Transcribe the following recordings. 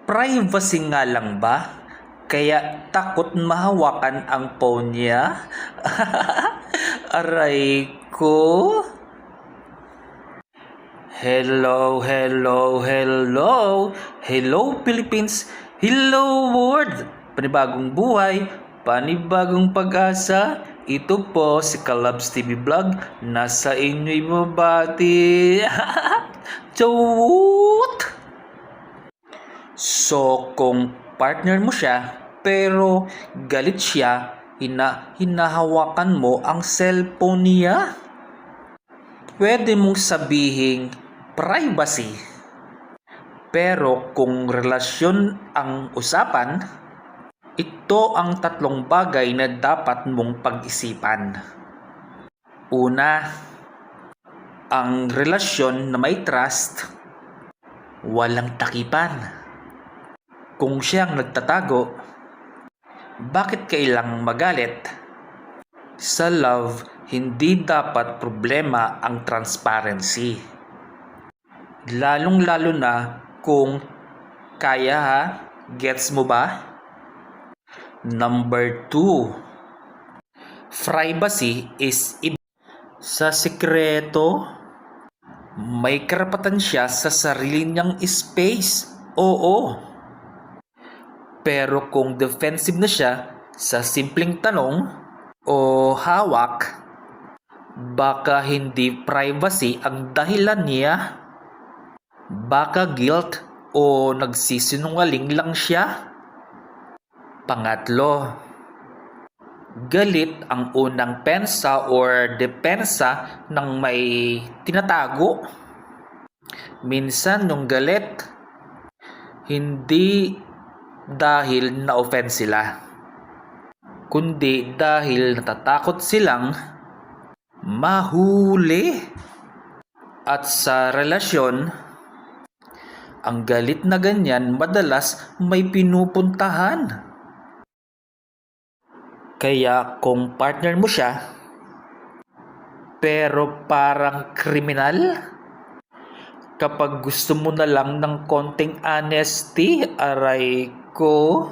Privacy nga lang ba? Kaya takot mahawakan ang phone niya? Aray ko. Hello, hello, hello. Hello Philippines. Hello world. Panibagong buhay, panibagong pag-asa. Ito po si Kalabs TV Vlog. Nasa inyo'y mabati. Chawut! So, kung partner mo siya, pero galit siya, hinahawakan mo ang cellphone niya, pwede mong sabihing privacy. Pero kung relasyon ang usapan, ito ang tatlong bagay na dapat mong pag-isipan. Una, ang relasyon na may trust, walang takipan. Kung siyang nagtatago, bakit kailang magalit? Sa love, hindi dapat problema ang transparency. Lalong-lalo na kung kaya ha, gets mo ba? Number 2, privacy is sa sikreto. May karapatan siya sa sarili niyang space. Oo. Pero kung defensive na siya sa simpleng tanong o hawak, baka hindi privacy ang dahilan niya. Baka guilt o nagsisinungaling lang siya. Pangatlo, galit ang unang pensa or depensa ng may tinatago. Minsan yung galit, hindi dahil na-offend sila, kundi dahil natatakot silang mahuli. At sa relasyon, ang galit na ganyan madalas may pinupuntahan. Kaya kung partner mo siya, pero parang kriminal, kapag gusto mo na lang ng konting honesty, aray ko,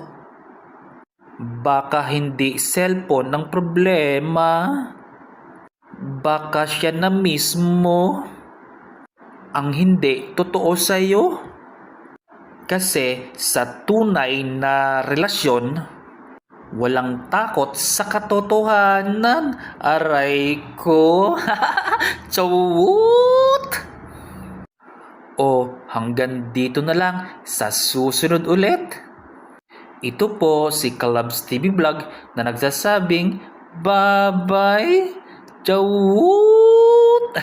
baka hindi cellphone ng problema, baka siya na mismo ang hindi totoo sa'yo. Kasi sa tunay na relasyon, walang takot sa katotohanan, aray ko. Chawut! O hanggang dito na lang, sa susunod ulit. Ito po si Kalabs TV Vlog na nagsasabing bye-bye. Chawut!